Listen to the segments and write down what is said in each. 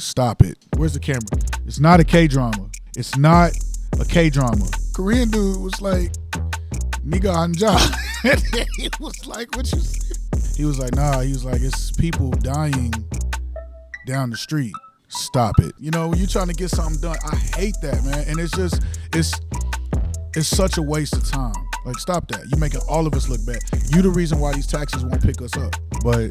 Stop it. Where's the camera? It's not a K-drama. It's not a K-drama. Korean dude was like, nigga anja. He was like, what you say? He was like, nah. He was like, it's people dying down the street. Stop it. You know, when you're trying to get something done, I hate that, man. And it's just, it's such a waste of time. Like, stop that. You're making all of us look bad. You the reason why these taxis won't pick us up. But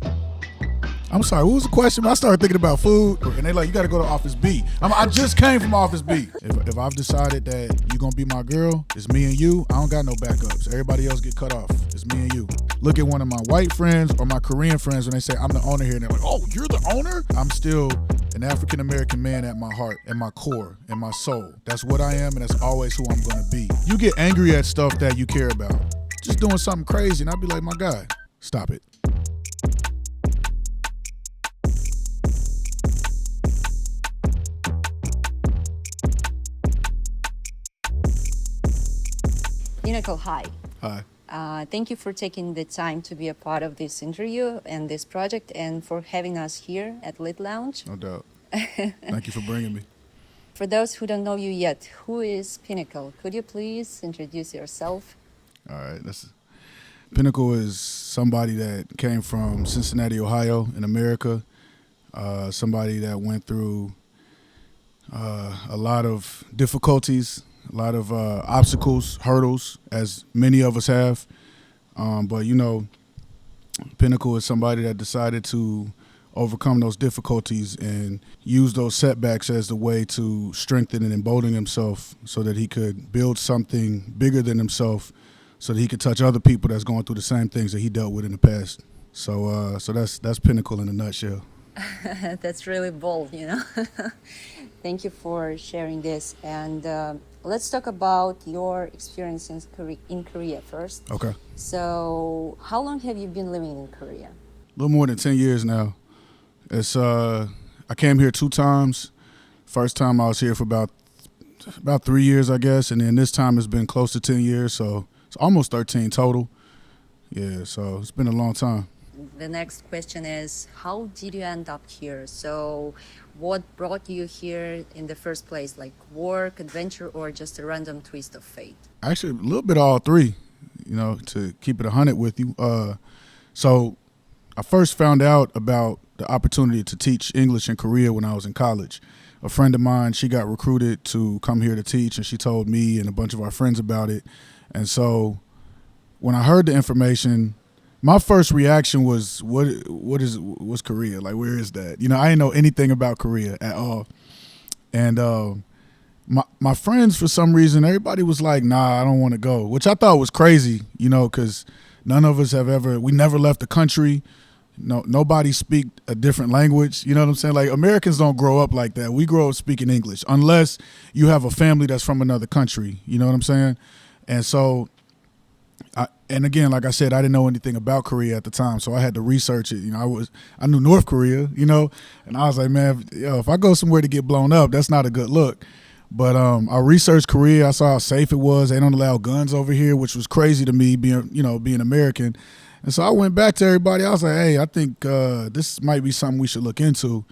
I'm sorry, what was the question? I started thinking about food, and they like, you got to go to Office B. I just came from Office B. If I've decided that you're going to be my girl, it's me and you, I don't got no backups. Everybody else get cut off. It's me and you. Look at one of my white friends or my Korean friends when they say, I'm the owner here, and they're like, oh, you're the owner? I'm still an African-American man at my heart, at my core, in my soul. That's what I am, and that's always who I'm going to be. You get angry at stuff that you care about. Just doing something crazy, and I'll be like, my guy, stop it. Pinnacle, hi. Hi. Thank you for taking the time to be a part of this interview and this project and for having us here at Lit Lounge. No doubt. Thank you for bringing me. For those who don't know you yet, who is Pinnacle? Could you please introduce yourself? All right. Pinnacle is somebody that came from Cincinnati, Ohio in America. Somebody that went through a lot of difficulties, a lot of obstacles, hurdles, as many of us have. But, you know, Pinnacle is somebody that decided to overcome those difficulties and use those setbacks as the way to strengthen and embolden himself so that he could build something bigger than himself so that he could touch other people that's going through the same things that he dealt with in the past. So that's Pinnacle in a nutshell. That's really bold, you know. Thank you for sharing this. And let's talk about your experience in Korea first. Okay. So how long have you been living in Korea? A little more than 10 years now. It's I came here 2 times. First time I was here for about 3 years, I guess, and then this time it's been close to 10 years, so it's almost 13 total. Yeah, so it's been a long time. The next question is, how did you end up here? So what brought you here in the first place, like work, adventure, or just a random twist of fate? Actually, a little bit of all three, you know, to keep it 100 with you. So I first found out about the opportunity to teach English in Korea when I was in college. A friend of mine, she got recruited to come here to teach, and she told me and a bunch of our friends about it. And so when I heard the information, my first reaction was, what's Korea? Like, where is that? You know, I didn't know anything about Korea at all. And my friends, for some reason, everybody was like, nah, I don't want to go, which I thought was crazy, you know, because none of us we never left the country. No, nobody speak a different language. You know what I'm saying? Like, Americans don't grow up like that. We grow up speaking English unless you have a family that's from another country. You know what I'm saying? And so, and again, like I said, I didn't know anything about Korea at the time, so I had to research it. You know, I knew North Korea, you know, and I was like, man, if I go somewhere to get blown up, that's not a good look. But I researched Korea. I saw how safe it was. They don't allow guns over here, which was crazy to me, being American. And so I went back to everybody. I was like, hey, I think this might be something we should look into.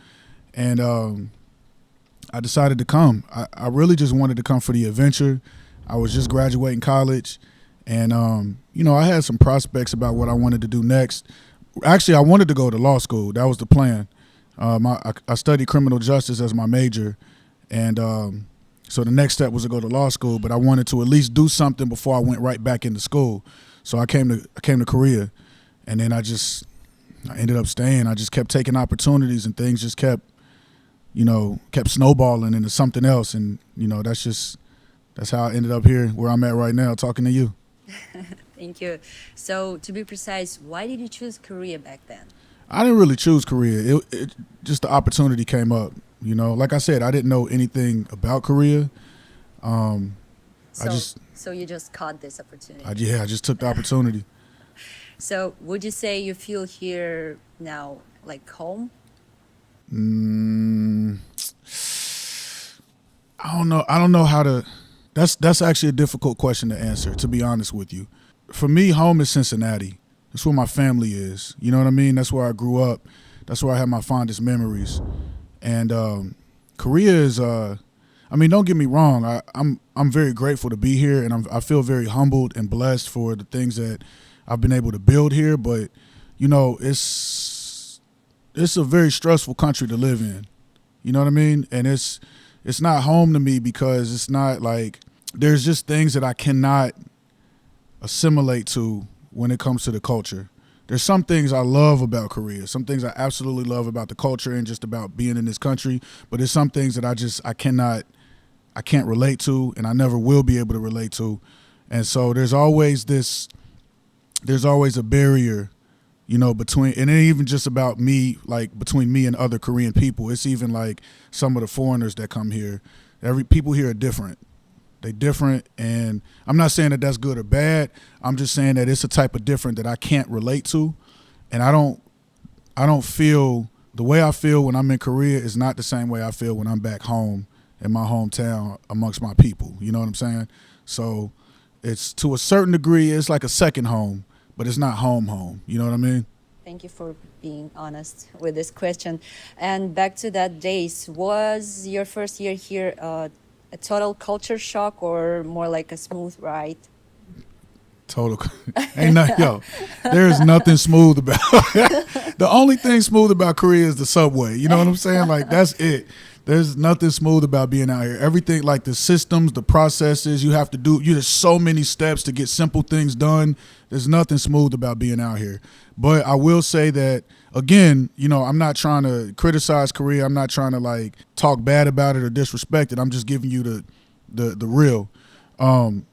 And I decided to come. I really just wanted to come for the adventure. I was just graduating college. And, I had some prospects about what I wanted to do next. Actually, I wanted to go to law school. That was the plan. I studied criminal justice as my major. And so the next step was to go to law school. But I wanted to at least do something before I went right back into school. So I came to Korea, and then I ended up staying. I just kept taking opportunities, and things just kept snowballing into something else. And, that's how I ended up here where I'm at right now talking to you. Thank you. So to be precise, why did you choose Korea back then? I didn't really choose Korea. It just the opportunity came up. You know, like I said, I didn't know anything about Korea. So you just caught this opportunity. I just took the opportunity. So would you say you feel here now like home? I don't know how to. That's actually a difficult question to answer, to be honest with you. For me, home is Cincinnati. That's where my family is. You know what I mean? That's where I grew up. That's where I have my fondest memories. And Korea is, I mean, don't get me wrong. I'm very grateful to be here, and I feel very humbled and blessed for the things that I've been able to build here. But you know, it's a very stressful country to live in. You know what I mean? And it's not home to me because it's not like there's just things that I cannot assimilate to when it comes to the culture. There's some things I love about Korea, some things I absolutely love about the culture and just about being in this country, but there's some things that I can't relate to, and I never will be able to relate to. And so there's always a barrier, you know, between, and it ain't even just about me, like between me and other Korean people. It's even like some of the foreigners that come here. People here are different. They different, and I'm not saying that that's good or bad. I'm just saying that it's a type of different that I can't relate to, and I don't feel the way I feel when I'm in Korea is not the same way I feel when I'm back home in my hometown amongst my people. You know what I'm saying? So it's, to a certain degree, it's like a second home, but it's not home. You know what I mean? Thank you for being honest with this question. And back to that days, was your first year here a total culture shock or more like a smooth ride? Total. Ain't nothing, yo. There's nothing smooth about the only thing smooth about Korea is the subway. You know what I'm saying? Like, that's it. There's nothing smooth about being out here. Everything, like the systems, the processes you have to do, there's so many steps to get simple things done. There's nothing smooth about being out here. But I will say that, again, you know, I'm not trying to criticize Korea. I'm not trying to like talk bad about it or disrespect it. I'm just giving you the real.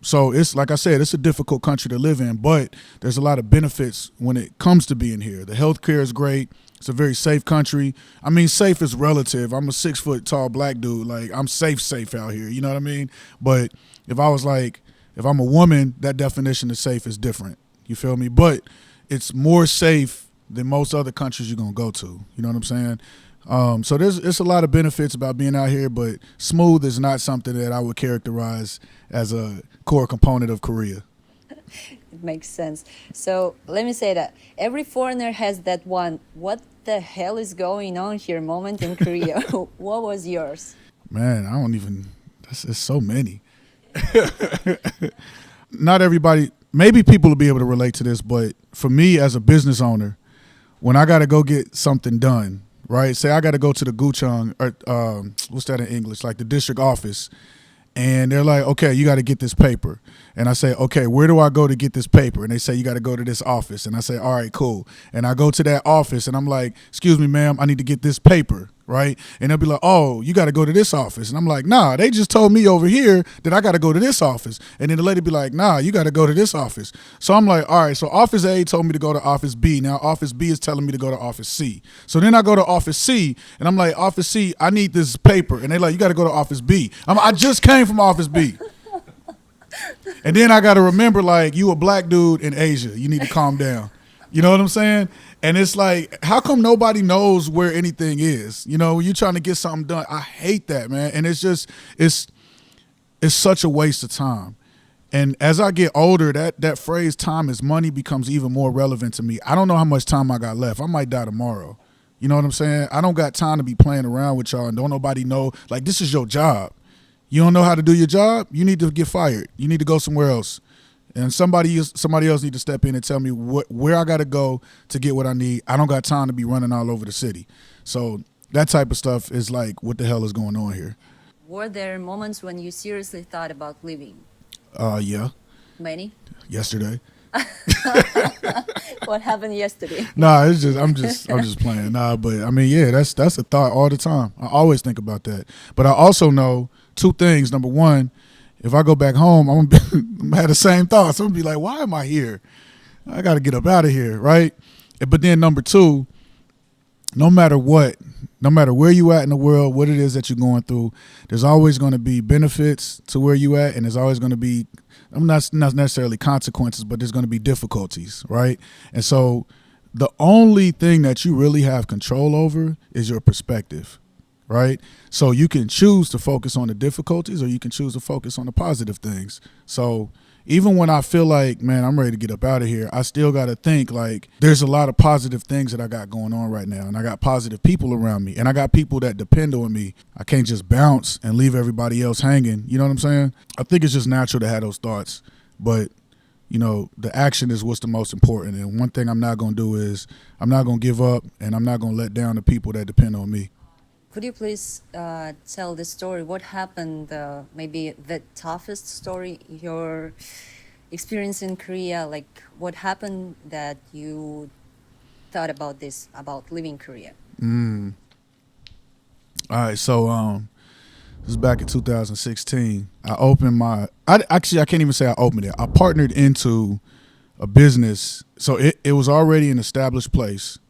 So it's, like I said, it's a difficult country to live in, but there's a lot of benefits when it comes to being here. The healthcare is great. It's a very safe country. I mean, safe is relative. I'm a 6 foot tall black dude. Like, I'm safe out here. You know what I mean? But if I'm a woman, that definition of safe is different. You feel me? But it's more safe than most other countries you're gonna go to. You know what I'm saying? So it's a lot of benefits about being out here, but smooth is not something that I would characterize as a core component of Korea. It makes sense. So let me say that every foreigner has that one, what the hell is going on here moment in Korea. What was yours? Man, it's so many. Not everybody, maybe people will be able to relate to this, but for me as a business owner, when I got to go get something done, right? Say I got to go to the Guchang, or what's that in English? Like the district office. And they're like, okay, you got to get this paper. And I say, okay, where do I go to get this paper? And they say, you got to go to this office. And I say, all right, cool. And I go to that office and I'm like, excuse me, ma'am, I need to get this paper, right? And they'll be like, oh, you got to go to this office. And I'm like, nah, they just told me over here that I got to go to this office. And then the lady be like, nah, you got to go to this office. So I'm like, all right, so office A told me to go to office B. Now office B is telling me to go to office C. So then I go to office C and I'm like, office C, I need this paper. And they like, you got to go to office B. I just came from office B. And then I got to remember, like, you a black dude in Asia. You need to calm down. You know what I'm saying? And it's like, how come nobody knows where anything is? You know, when you're trying to get something done. I hate that, man. And it's just, it's such a waste of time. And as I get older, that phrase, time is money, becomes even more relevant to me. I don't know how much time I got left. I might die tomorrow. You know what I'm saying? I don't got time to be playing around with y'all and don't nobody know. Like, this is your job. You don't know how to do your job, you need to get fired. You need to go somewhere else. And somebody else need to step in and tell me where I got to go to get what I need. I don't got time to be running all over the city. So that type of stuff is like, what the hell is going on here? Were there moments when you seriously thought about leaving? Yeah. Many? Yesterday. What happened yesterday? Nah, it's just I'm just playing. Nah, but I mean, yeah, that's a thought all the time. I always think about that. But I also know two things. Number one, if I go back home, I'm gonna have the same thoughts. I'm gonna be like, why am I here? I got to get up out of here, right? But then number two, no matter what, no matter where you at in the world, what it is that you're going through, there's always going to be benefits to where you at, and there's always going to be, not necessarily consequences, but there's going to be difficulties, right? And so the only thing that you really have control over is your perspective, right? So you can choose to focus on the difficulties or you can choose to focus on the positive things. So even when I feel like, man, I'm ready to get up out of here, I still got to think like there's a lot of positive things that I got going on right now. And I got positive people around me. And I got people that depend on me. I can't just bounce and leave everybody else hanging. You know what I'm saying? I think it's just natural to have those thoughts. But, you know, the action is what's the most important. And one thing I'm not going to do is I'm not going to give up, and I'm not going to let down the people that depend on me. Could you please tell the story? What happened? Maybe the toughest story, your experience in Korea. Like, what happened that you thought about this, about leaving Korea? All right, so this was back in 2016. I opened I can't even say I opened it. I partnered into a business. So it was already an established place,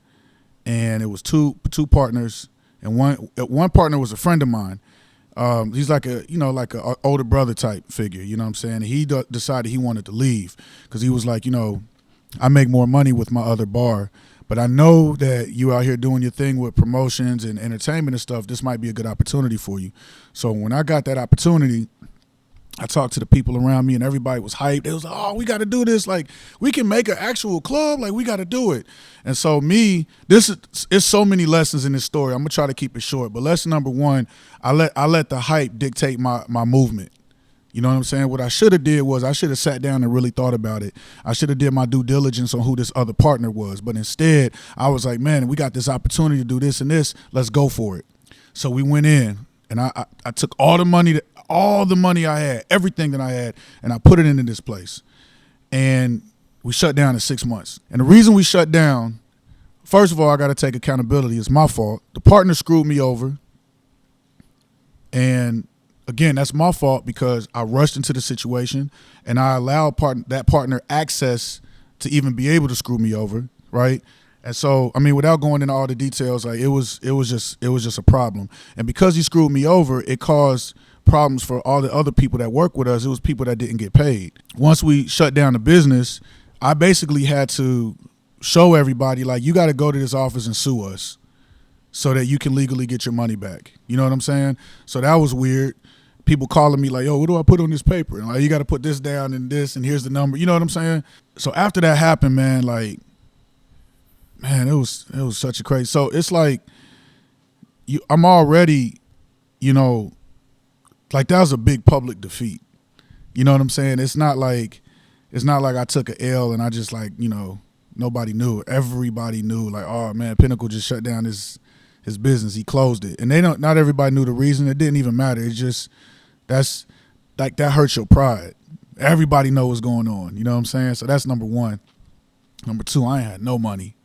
and it was two partners, and one partner was a friend of mine. He's like a older brother type figure, you know what I'm saying? And he decided he wanted to leave because he was like, I make more money with my other bar, but I know that you out here doing your thing with promotions and entertainment and stuff. This might be a good opportunity for you. So when I got that opportunity, I talked to the people around me, and everybody was hyped. It was like, oh, we got to do this. Like, we can make an actual club. Like, we got to do it. And so it's so many lessons in this story. I'm going to try to keep it short. But lesson number one, I let the hype dictate my movement. You know what I'm saying? What I should have did was I should have sat down and really thought about it. I should have did my due diligence on who this other partner was. But instead, I was like, man, we got this opportunity to do this and this. Let's go for it. So we went in, and I took all the money I had, everything that I had, and I put it into this place. And we shut down in 6 months. And the reason we shut down, first of all, I got to take accountability. It's my fault. The partner screwed me over. And again, that's my fault because I rushed into the situation and I allowed that partner access to even be able to screw me over, right? And so, I mean, without going into all the details, like it was just a problem. And because he screwed me over, it caused problems for all the other people that work with us. It was people that didn't get paid. Once we shut down the business, I basically had to show everybody, like, you got to go to this office and sue us so that you can legally get your money back. You know what I'm saying? So that was weird. People calling me like, yo, what do I put on this paper? And like, you got to put this down and this, and here's the number. You know what I'm saying? So after that happened, man, like, man, it was such a crazy. So it's like, I'm already, like, that was a big public defeat. You know what I'm saying? It's not like I took an L and I just, like, nobody knew. Everybody knew, like, oh man, Pinnacle just shut down his business. He closed it. And not everybody knew the reason. It didn't even matter. It's just, that's like, that hurts your pride. Everybody know what's going on. You know what I'm saying? So that's number one. Number two, I ain't had no money.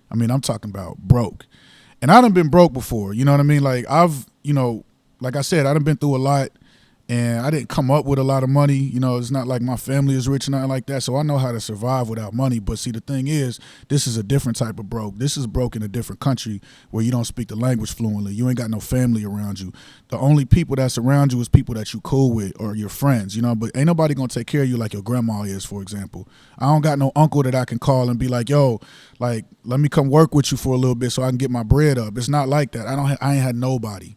I mean, I'm talking about broke. And I done been broke before. You know what I mean? Like, like I said, I done been through a lot, and I didn't come up with a lot of money. It's not like my family is rich or nothing like that, so I know how to survive without money. But see, the thing is, this is a different type of broke. This is broke in a different country where you don't speak the language fluently. You ain't got no family around you. The only people that's around you is people that you cool with or your friends, but ain't nobody gonna take care of you like your grandma is, for example. I don't got no uncle that I can call and be like, yo, like, let me come work with you for a little bit so I can get my bread up. It's not like that. I ain't had nobody.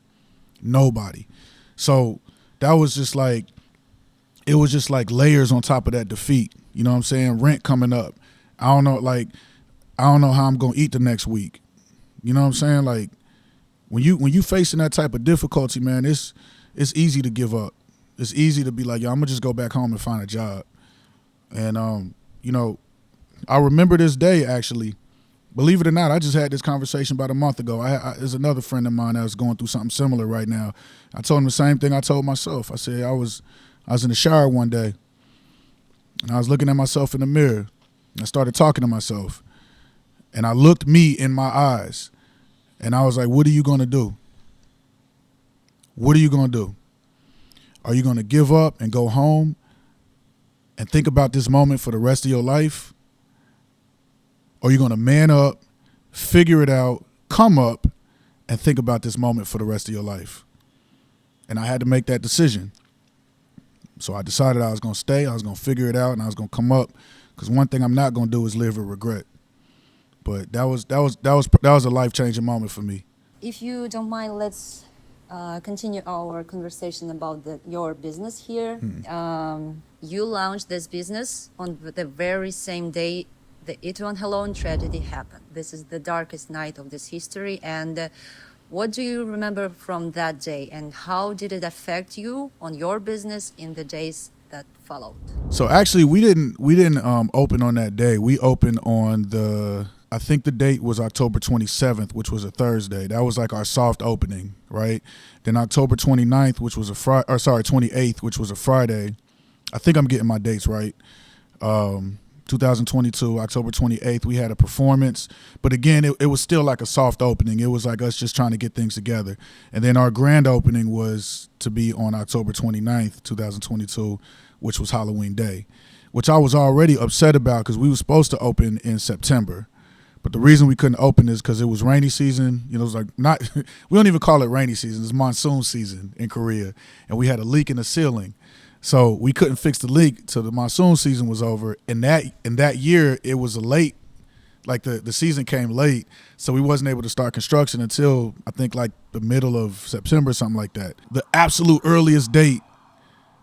So that was just like, it was just like layers on top of that defeat. You know what I'm saying? Rent coming up. I don't know how I'm gonna eat the next week. You know what I'm saying? Like, when you facing that type of difficulty, man, it's easy to give up. It's easy to be like, yo, I'm gonna just go back home and find a job. And I remember this day, actually. Believe it or not, I just had this conversation about a month ago. There's another friend of mine that was going through something similar right now. I told him the same thing I told myself. I said I was in the shower one day, and I was looking at myself in the mirror. And I started talking to myself, and I looked me in my eyes, and I was like, what are you going to do? What are you going to do? Are you going to give up and go home and think about this moment for the rest of your life? Or are you going to man up, figure it out, come up, and think about this moment for the rest of your life? And I had to make that decision. So I decided I was going to stay, I was going to figure it out, and I was going to come up. Because one thing I'm not going to do is live with regret. But that was a life-changing moment for me. If you don't mind, let's continue our conversation about your business here. Hmm. You launched this business on the very same day the Itaewon Halloween tragedy happened. This is the darkest night of this history. And what do you remember from that day, and how did it affect you on your business in the days that followed? So actually, we didn't open on that day. We opened on I think the date was October 27th, which was a Thursday. That was like our soft opening, right? Then October 29th, which was a Friday, or sorry, 28th, which was a Friday. I think I'm getting my dates right. 2022, October 28th, we had a performance. But again, it was still like a soft opening. It was like us just trying to get things together. And then our grand opening was to be on October 29th, 2022, which was Halloween Day, which I was already upset about because we were supposed to open in September. But the reason we couldn't open is because it was rainy season. You know, it was like not, we don't even call it rainy season. It's monsoon season in Korea. And we had a leak in the ceiling. So we couldn't fix the leak till the monsoon season was over. And that year, it was a late, like the season came late. So we wasn't able to start construction until I think like the middle of September, something like that. The absolute earliest date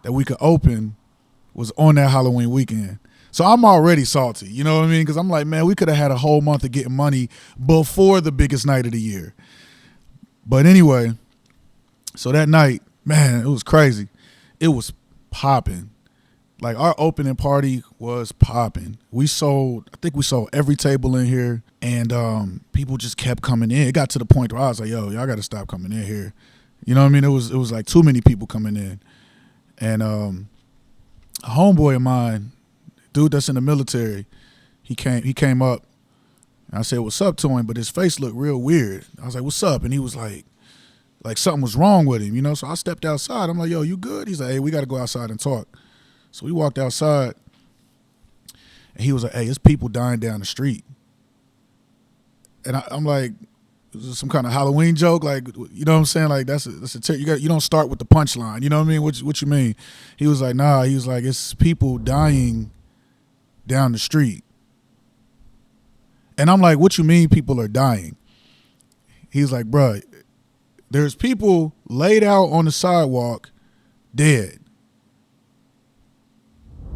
that we could open was on that Halloween weekend. So I'm already salty, you know what I mean? Because I'm like, man, we could have had a whole month of getting money before the biggest night of the year. But anyway, so that night, man, it was crazy. It was popping. Like our opening party was popping. I think we sold every table in here, and people just kept coming in. It got to the point where I was like, yo, y'all got to stop coming in here. You know what I mean? It was like too many people coming in. And a homeboy of mine, dude that's in the military, he came up, and I said what's up to him, but his face looked real weird. I was like, what's up? And he was like something was wrong with him, you know. So I stepped outside. I'm like, yo, you good? He's like, hey, we got to go outside and talk. So we walked outside, and he was like, hey, it's people dying down the street. And I'm like, is this some kind of Halloween joke? Like, you know what I'm saying? Like you don't start with the punchline. You know what I mean? What you mean? He was like, nah. He was like, it's people dying down the street. And I'm like, what you mean people are dying? He's like, bruh, there's people laid out on the sidewalk dead.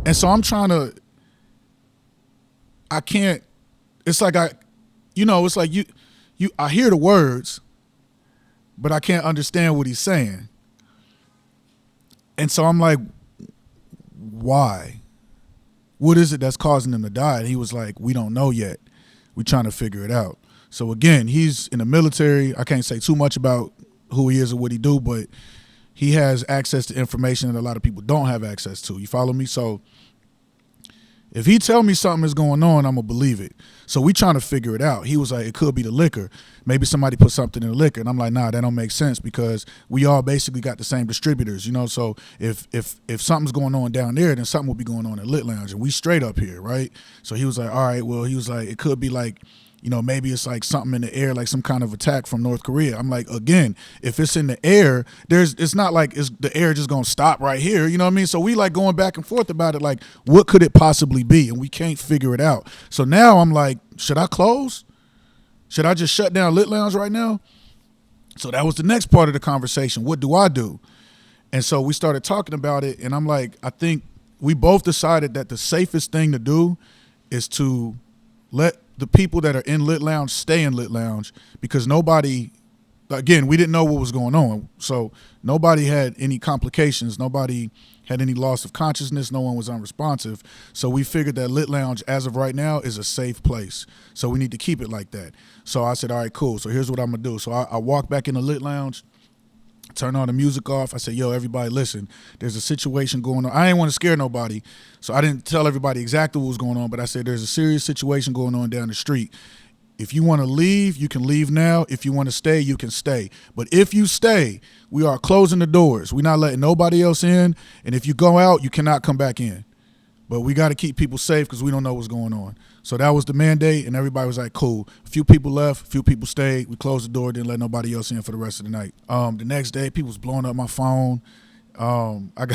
And so I'm trying to, I can't, it's like it's like I hear the words, but I can't understand what he's saying. And so I'm like, why? What is it that's causing them to die? And he was like, we don't know yet. We're trying to figure it out. So again, he's in the military. I can't say too much about who he is or what he do, but he has access to information that a lot of people don't have access to. You follow me? So if he tell me something is going on, I'm going to believe it. So we trying to figure it out. He was like, it could be the liquor. Maybe somebody put something in the liquor. And I'm like, nah, that don't make sense because we all basically got the same distributors, you know? So if something's going on down there, then something will be going on at Lit Lounge. And we straight up here, right? So he was like, all right, well, he was like, it could be like, you know, maybe it's like something in the air, like some kind of attack from North Korea. I'm like, again, if it's in the air, it's not like the air just gonna stop right here. You know what I mean? So we like going back and forth about it, like, what could it possibly be? And we can't figure it out. So now I'm like, should I close? Should I just shut down Lit Lounge right now? So that was the next part of the conversation. What do I do? And so we started talking about it, and I'm like, I think we both decided that the safest thing to do is to let the people that are in Lit Lounge stay in Lit Lounge, because nobody, again, we didn't know what was going on. So nobody had any complications. Nobody had any loss of consciousness. No one was unresponsive. So we figured that Lit Lounge, as of right now, is a safe place. So we need to keep it like that. So I said, all right, cool. So here's what I'm going to do. So I walked back in the Lit Lounge, turn all the music off. I said, yo, everybody listen, there's a situation going on. I didn't want to scare nobody, so I didn't tell everybody exactly what was going on, but I said there's a serious situation going on down the street. If you want to leave, you can leave now. If you want to stay, you can stay. But if you stay, we are closing the doors. We're not letting nobody else in, and if you go out, you cannot come back in. But we got to keep people safe because we don't know what's going on. So that was the mandate, and everybody was like, cool. A few people left, a few people stayed. We closed the door, didn't let nobody else in for the rest of the night. The next day, people was blowing up my phone. I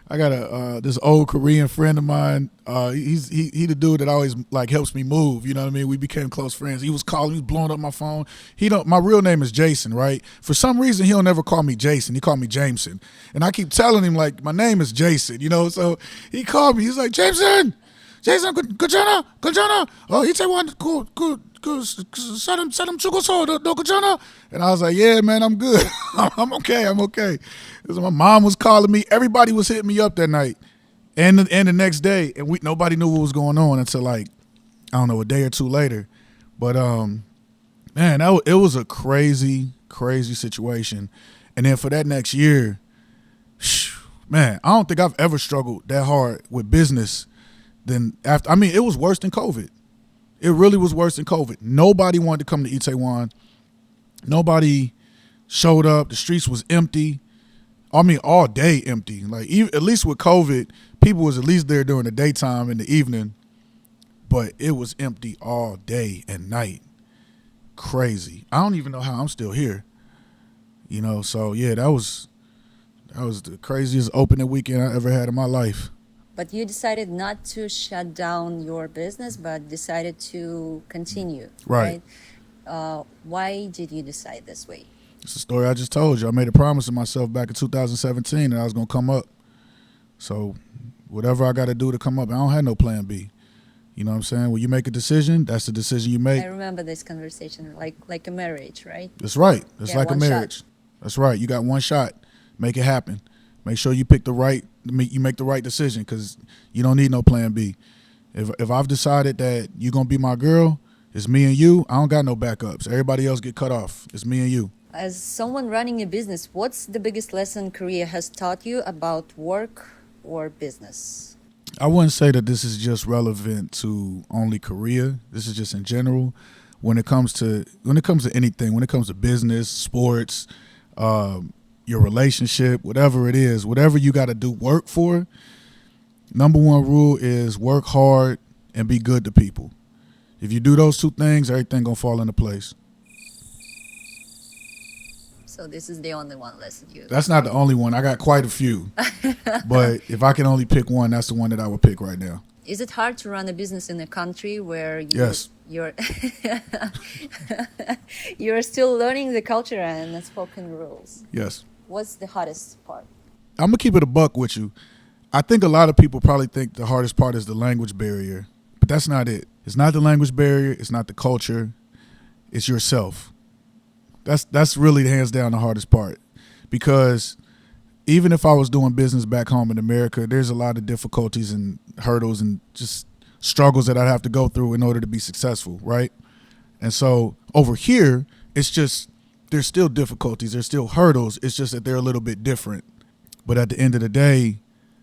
I got this old Korean friend of mine. He the dude that always like helps me move. You know what I mean? We became close friends. He was calling, he was blowing up my phone. He don't. My real name is Jason, right? For some reason, he'll never call me Jason. He called me Jameson, and I keep telling him like my name is Jason. You know, so he called me. He's like Jameson, Jason, 괜찮아, 괜찮아. Itaewon, 사람 죽었어, 너 괜찮아? And I was like, yeah, man, I'm good. I'm okay. Because my mom was calling me. Everybody was hitting me up that night and the next day. And nobody knew what was going on until like, I don't know, a day or two later. But, man, it was a crazy, crazy situation. And then for that next year, man, I don't think I've ever struggled that hard with business than after. I mean, it was worse than COVID. It really was worse than COVID. Nobody wanted to come to Itaewon. Nobody showed up. The streets was empty. I mean, all day empty. Like, at least with COVID, people was at least there during the daytime and the evening. But it was empty all day and night. Crazy. I don't even know how I'm still here. You know, so yeah, that was the craziest opening weekend I ever had in my life. But you decided not to shut down your business, but decided to continue. Right. Why did you decide this way? It's a story I just told you. I made a promise to myself back in 2017 that I was going to come up. So whatever I got to do to come up, I don't have no plan B. You know what I'm saying? When you make a decision, that's the decision you make. I remember this conversation, like a marriage, right? That's right. It's like a marriage. That's right. You got one shot. Make it happen. Make sure you make the right decision, because you don't need no plan B. If I've decided that you're going to be my girl, it's me and you. I don't got no backups. Everybody else get cut off. It's me and you. As someone running a business, what's the biggest lesson Korea has taught you about work or business? I wouldn't say that this is just relevant to only Korea. This is just in general. When it comes to anything, when it comes to business, sports, your relationship, whatever it is, whatever you got to do work for, number one rule is work hard and be good to people. If you do those two things, everything gonna fall into place. So this is the only one lesson you... That's not the only one. I got quite a few. But if I can only pick one, that's the one that I would pick right now. Is it hard to run a business in a country where Yes. you're still learning the culture and the spoken rules? Yes. What's the hardest part? I'm going to keep it a buck with you. I think a lot of people probably think the hardest part is the language barrier, but that's not it. It's not the language barrier. It's not the culture. It's yourself. That's really hands down the hardest part, because even if I was doing business back home in America, there's a lot of difficulties and hurdles and just struggles that I'd have to go through in order to be successful, right? And so over here, it's just, there's still difficulties, there's still hurdles. It's just that they're a little bit different. But at the end of the day,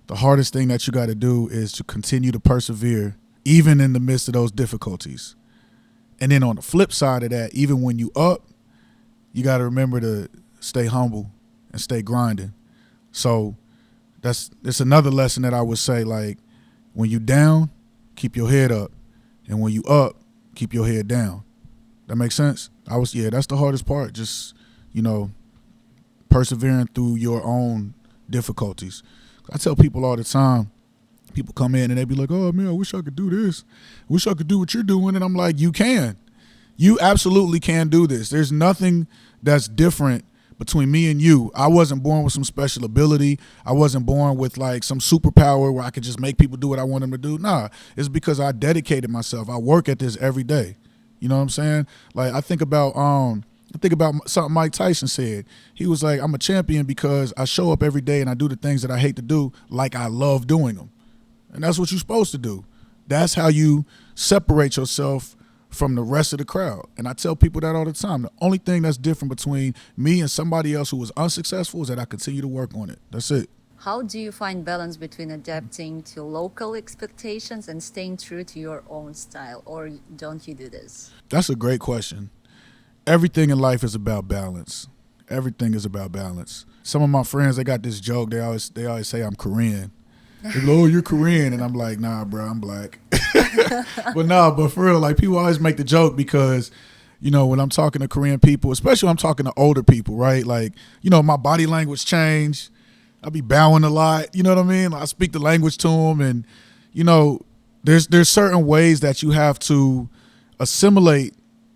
the hardest thing that you got to do is to continue to persevere, even in the midst of those difficulties. And then on the flip side of that, even when you up, you got to remember to stay humble and stay grinding. So it's another lesson that I would say, like, when you down, keep your head up. And when you up, keep your head down. That makes sense? That's the hardest part. Just, persevering through your own difficulties. I tell people all the time, people come in and they be like, oh man, I wish I could do this. I wish I could do what you're doing. And I'm like, you can. You absolutely can do this. There's nothing that's different between me and you. I wasn't born with some special ability. I wasn't born with like some superpower where I could just make people do what I want them to do. Nah, it's because I dedicated myself. I work at this every day. You know what I'm saying? Like I think about something Mike Tyson said. He was like, I'm a champion because I show up every day and I do the things that I hate to do like I love doing them. And that's what you're supposed to do. That's how you separate yourself from the rest of the crowd. And I tell people that all the time. The only thing that's different between me and somebody else who was unsuccessful is that I continue to work on it. That's it. How do you find balance between adapting to local expectations and staying true to your own style? Or don't you do this? That's a great question. Everything in life is about balance. Everything is about balance. Some of my friends, they got this joke. They always say I'm Korean. They go, oh, you're Korean. And I'm like, nah, bro, I'm black. But for real, like people always make the joke because, when I'm talking to Korean people, especially when I'm talking to older people, right? Like, my body language changed. I be bowing a lot. You know what I mean? I speak the language to them, and you know, there's certain ways that you have to assimilate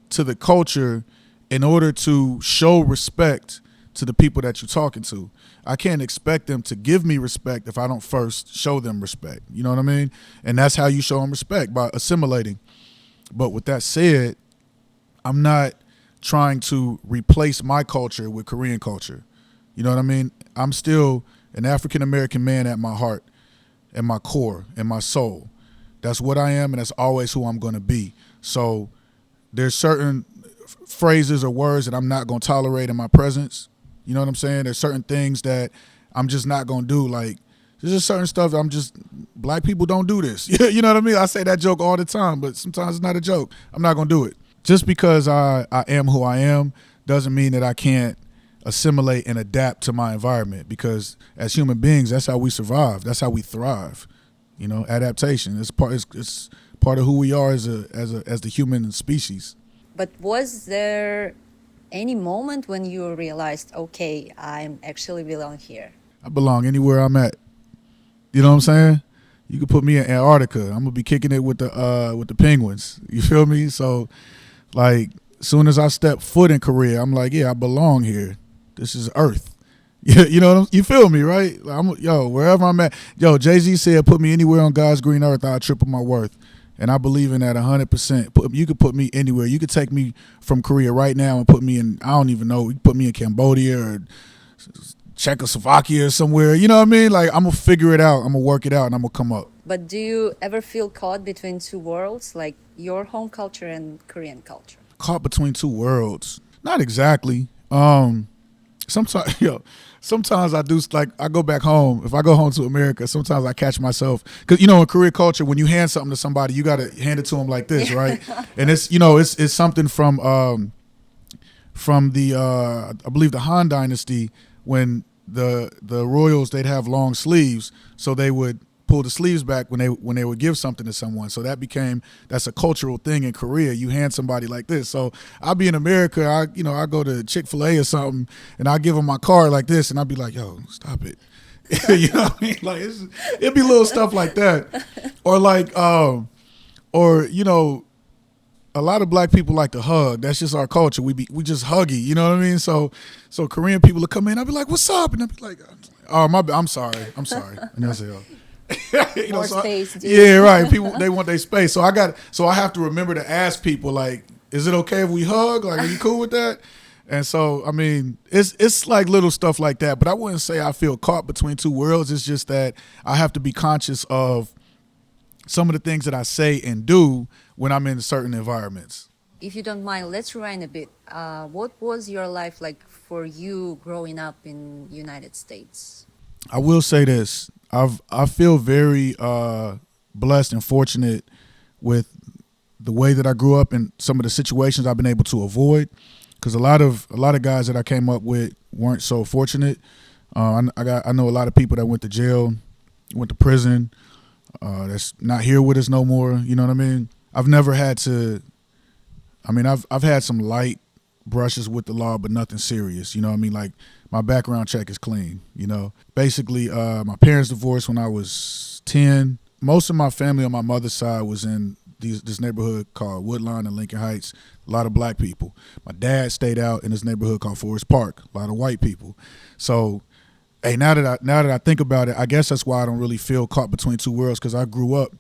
to the culture in order to show respect to the people that you're talking to. I can't expect them to give me respect if I don't first show them respect. You know what I mean? And that's how you show them respect, by assimilating. But with that said, I'm not trying to replace my culture with Korean culture. You know what I mean? I'm still an African American man at my heart, and my core, and my soul. That's what I am, and that's always who I'm going to be. So there's certain phrases or words that I'm not going to tolerate in my presence. You know what I'm saying? There's certain things that I'm just not going to do. Like, there's just certain stuff that black people don't do this. You know what I mean? I say that joke all the time, but sometimes it's not a joke. I'm not going to do it. Just because I am who I am doesn't mean that I can't assimilate and adapt to my environment, because as human beings, that's how we survive. That's how we thrive. You know, adaptation. It's part of who we are as the human species. But was there any moment when you realized, okay, I'm actually belong here? I belong anywhere I'm at. You know what I'm saying? You could put me in Antarctica. I'm gonna be kicking it with the penguins. You feel me? So, like, as soon as I step foot in Korea, I'm like, yeah, I belong here. This is Earth. You know, you feel me, right? Wherever I'm at. Jay-Z said, put me anywhere on God's green earth, I'll triple my worth. And I believe in that 100%. You could put me anywhere. You could take me from Korea right now and put me in, I don't even know, you could put me in Cambodia or Czechoslovakia or somewhere. You know what I mean? Like, I'm going to figure it out. I'm going to work it out, and I'm going to come up. But do you ever feel caught between two worlds, like your home culture and Korean culture? Caught between two worlds? Not exactly. Sometimes I do, like, I go back home. If I go home to America, sometimes I catch myself, because, you know, in Korean culture, when you hand something to somebody, you got to hand it to them like this, right? And it's, you know, it's something from the I believe the Han Dynasty, when the royals, they'd have long sleeves, so they would pull the sleeves back when they would give something to someone. So that's a cultural thing in Korea. You hand somebody like this. So I'll be in America, I go to Chick-fil-A or something, and I give them my card like this, and I'll be like, yo, stop it. You know what I mean? Like, it'd be little stuff like that. Or like, or, you know, a lot of black people like to hug. That's just our culture. We just huggy, you know what I mean? So Korean people will come in, I'll be like, what's up? And I'll be like, oh, my bad, I'm sorry. And they'll say, oh. You know, space, yeah, right. People, they want their space. So I have to remember to ask people, like, is it okay if we hug? Like, are you cool with that? And so, I mean, it's like little stuff like that. But I wouldn't say I feel caught between two worlds. It's just that I have to be conscious of some of the things that I say and do when I'm in certain environments. If you don't mind, let's rewind a bit. What was your life like for you growing up in United States? I will say this. I feel very blessed and fortunate with the way that I grew up and some of the situations I've been able to avoid, because a lot of guys that I came up with weren't so fortunate. I know a lot of people that went to jail, went to prison, that's not here with us no more. You know what I mean? I've never had to. I mean, I've had some light brushes with the law, but nothing serious. You know what I mean? Like, my background check is clean, you know. Basically, my parents divorced when I was 10. Most of my family on my mother's side was in this neighborhood called Woodlawn and Lincoln Heights. A lot of black people. My dad stayed out in this neighborhood called Forest Park. A lot of white people. So, hey, now that I think about it, I guess that's why I don't really feel caught between two worlds, because I grew up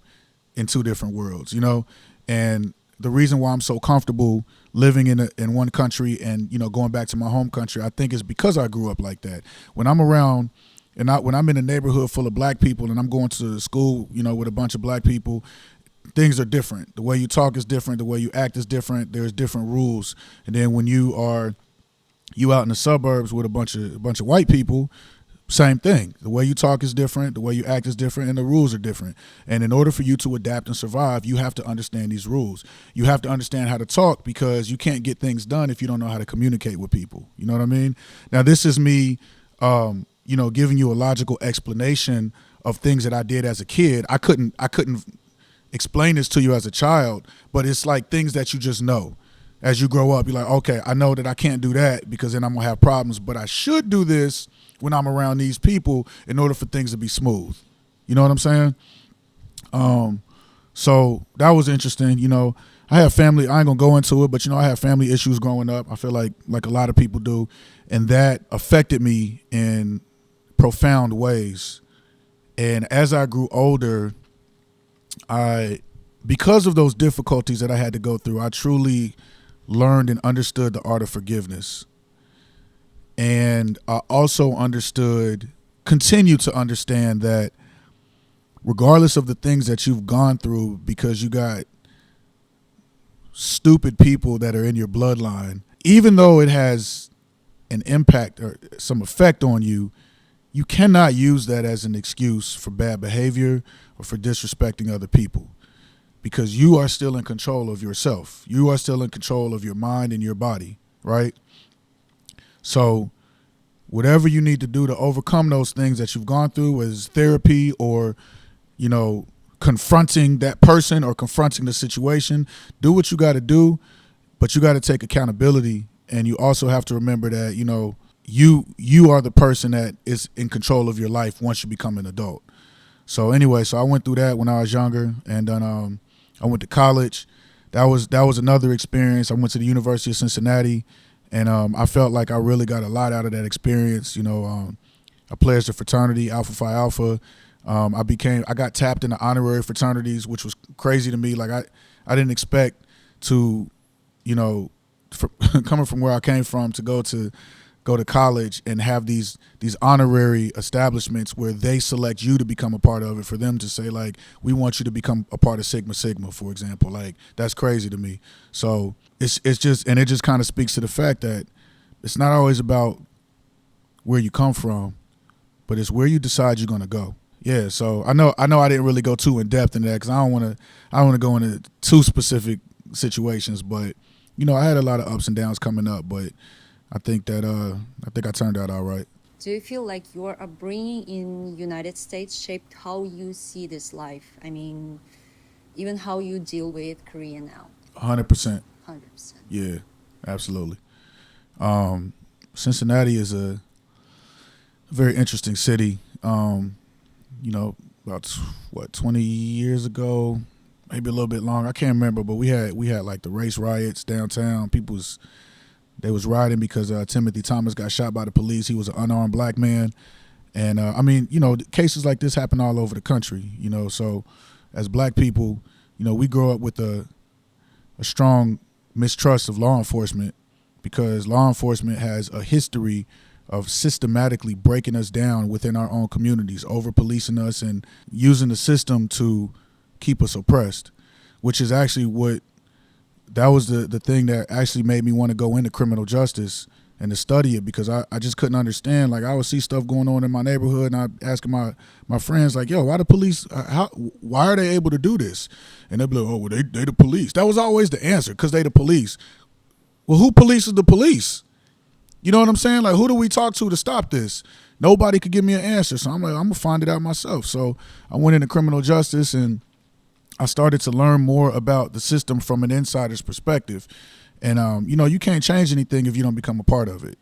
in two different worlds, you know. And the reason why I'm so comfortable living in one country and, you know, going back to my home country, I think is because I grew up like that. When I'm around and when I'm in a neighborhood full of black people and I'm going to school, you know, with a bunch of black people, things are different. The way you talk is different. The way you act is different. There's different rules. And then when you out in the suburbs with a bunch of white people, same thing. The way you talk is different. The way you act is different, and the rules are different. And in order for you to adapt and survive, you have to understand these rules. You have to understand how to talk, because you can't get things done if you don't know how to communicate with people. You know what I mean? Now, this is me, giving you a logical explanation of things that I did as a kid. I couldn't explain this to you as a child, but it's like things that you just know. As you grow up, you're like, okay, I know that I can't do that because then I'm going to have problems, but I should do this when I'm around these people in order for things to be smooth. You know what I'm saying? So that was interesting. I have family. I ain't gonna go into it, but I have family issues growing up. I feel like a lot of people do, and that affected me in profound ways. And as I grew older, because of those difficulties that I had to go through, I truly learned and understood the art of forgiveness. And I also continue to understand that regardless of the things that you've gone through, because you got stupid people that are in your bloodline, even though it has an impact or some effect on you, you cannot use that as an excuse for bad behavior or for disrespecting other people, because you are still in control of yourself. You are still in control of your mind and your body, right? So whatever you need to do to overcome those things that you've gone through, whether it's therapy or, confronting that person or confronting the situation, do what you got to do, but you got to take accountability. And you also have to remember that, you are the person that is in control of your life once you become an adult. So anyway, I went through that when I was younger, and then I went to college. That was another experience. I went to the University of Cincinnati, and I felt like I really got a lot out of that experience. I pledged a fraternity, Alpha Phi Alpha. I got tapped into honorary fraternities, which was crazy to me. Like I didn't expect to, coming from where I came from, to go to college and have these honorary establishments where they select you to become a part of it, for them to say, like, we want you to become a part of Sigma Sigma, for example. Like, that's crazy to me. So it's just, and it just kind of speaks to the fact that it's not always about where you come from, but it's where you decide you're going to go. Yeah, so I know I didn't really go too in depth in that, because I don't want to go into too specific situations, but I had a lot of ups and downs coming up, but I think I turned out all right. Do you feel like your upbringing in United States shaped how you see this life? I mean, even how you deal with Korea now? 100%. 100%. Yeah, absolutely. Cincinnati is a very interesting city. About 20 years ago, maybe a little bit longer, I can't remember, but we had like the race riots downtown. They was rioting because Timothy Thomas got shot by the police. He was an unarmed black man. And cases like this happen all over the country, so as black people, we grow up with a strong mistrust of law enforcement, because law enforcement has a history of systematically breaking us down within our own communities, over policing us and using the system to keep us oppressed, which is actually that was the thing that actually made me want to go into criminal justice and to study it, because I just couldn't understand. Like, I would see stuff going on in my neighborhood, and I'd ask my friends, like, yo, why the police, why are they able to do this? And they'd be like, oh, well, they the police. That was always the answer, because they the police. Well, who polices the police? You know what I'm saying? Like, who do we talk to stop this? Nobody could give me an answer. So I'm like, I'm going to find it out myself. So I went into criminal justice, and I started to learn more about the system from an insider's perspective. And, you can't change anything if you don't become a part of it,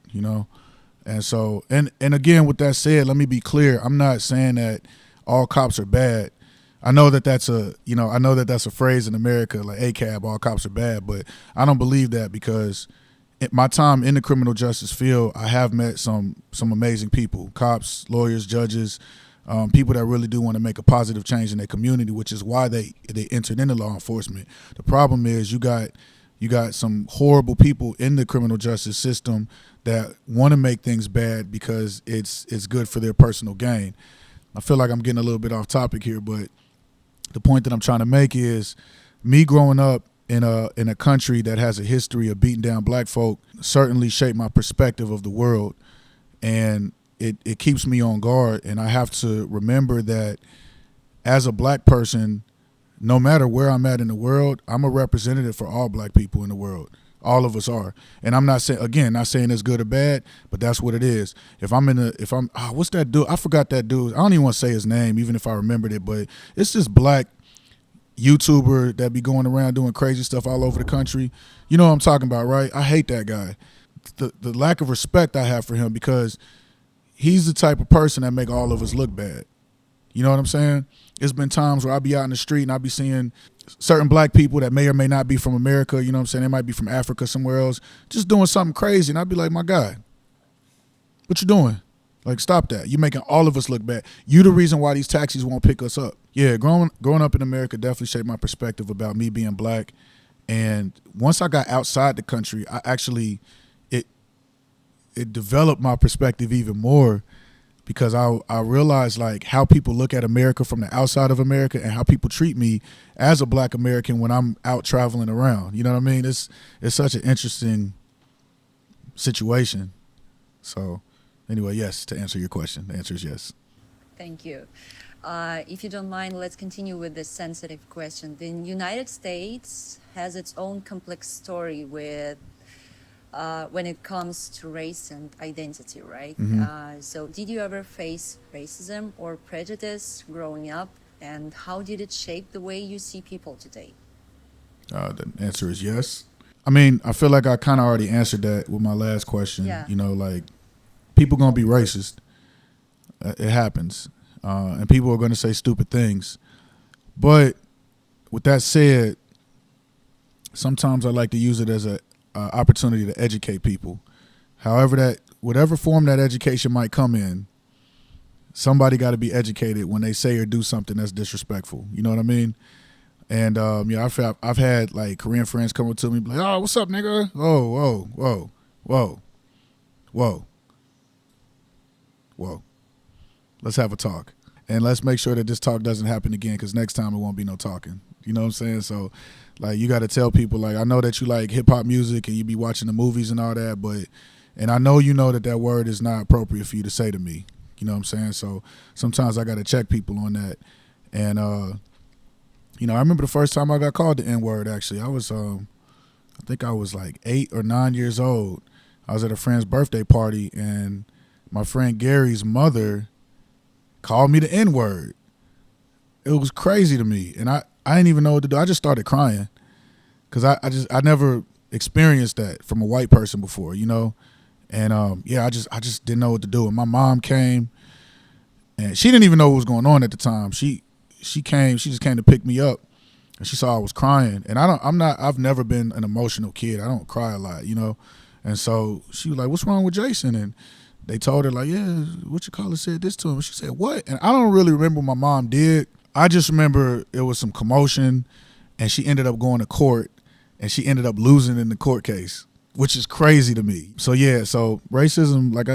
And so, and again, with that said, let me be clear. I'm not saying that all cops are bad. I know that that's a phrase in America, like ACAB, all cops are bad, but I don't believe that, because in my time in the criminal justice field, I have met some amazing people, cops, lawyers, judges, people that really do want to make a positive change in their community, which is why they entered into law enforcement. The problem is you got some horrible people in the criminal justice system that want to make things bad because it's good for their personal gain. I feel like I'm getting a little bit off topic here, but the point that I'm trying to make is, me growing up in a country that has a history of beating down black folk certainly shaped my perspective of the world, and it keeps me on guard. And I have to remember that as a black person, no matter where I'm at in the world, I'm a representative for all black people in the world. All of us are. And I'm not saying it's good or bad, but that's what it is. What's that dude? I forgot that dude. I don't even want to say his name, even if I remembered it, but it's this black YouTuber that be going around doing crazy stuff all over the country. You know what I'm talking about, right? I hate that guy. The lack of respect I have for him, because he's the type of person that make all of us look bad. You know what I'm saying? It's been times where I be out in the street and I be seeing certain black people that may or may not be from America. You know what I'm saying? They might be from Africa, somewhere else, just doing something crazy. And I'd be like, my God, what you doing? Like, stop that. You're making all of us look bad. You the reason why these taxis won't pick us up. Yeah, growing up in America definitely shaped my perspective about me being black. And once I got outside the country, I actually, it developed my perspective even more, because I realized like how people look at America from the outside of America and how people treat me as a black American when I'm out traveling around. You know what I mean? It's such an interesting situation. So anyway, yes, to answer your question, the answer is yes. Thank you. If you don't mind, let's continue with this sensitive question. The United States has its own complex story with when it comes to race and identity, right? So did you ever face racism or prejudice growing up, and how did it shape the way you see people today? The answer is yes. I mean, I feel like I kind of already answered that with my last question. Yeah. You know, like, people gonna be racist. It happens. And people are gonna say stupid things. But with that said, sometimes I like to use it as a opportunity to educate people. However, whatever form that education might come in, somebody got to be educated when they say or do something that's disrespectful. You know what I mean? And I've had like Korean friends come up to me, like, "Oh, what's up, nigga? Whoa, whoa, whoa, whoa, whoa, whoa. Let's have a talk, and let's make sure that this talk doesn't happen again, because next time it won't be no talking." You know what I'm saying? So, like, you got to tell people, like, I know that you like hip hop music and you be watching the movies and all that, and I know you know that word is not appropriate for you to say to me. You know what I'm saying? So sometimes I got to check people on that. And, you know, I remember the first time I got called the N-word, actually. I was, I think I was like 8 or 9 years old. I was at a friend's birthday party, and my friend Gary's mother called me the N-word. It was crazy to me, and I didn't even know what to do. I just started crying, because I never experienced that from a white person before, you know. And yeah, I just didn't know what to do. And my mom came, and she didn't even know what was going on at the time. She just came to pick me up, and she saw I was crying. And I've never been an emotional kid. I don't cry a lot, you know. And so she was like, "What's wrong with Jason?" And they told her, like, "Yeah, what you call it said this to him." And she said, "What?" And I don't really remember what my mom did. I just remember it was some commotion, and she ended up going to court, and she ended up losing in the court case, which is crazy to me. So yeah, so racism, like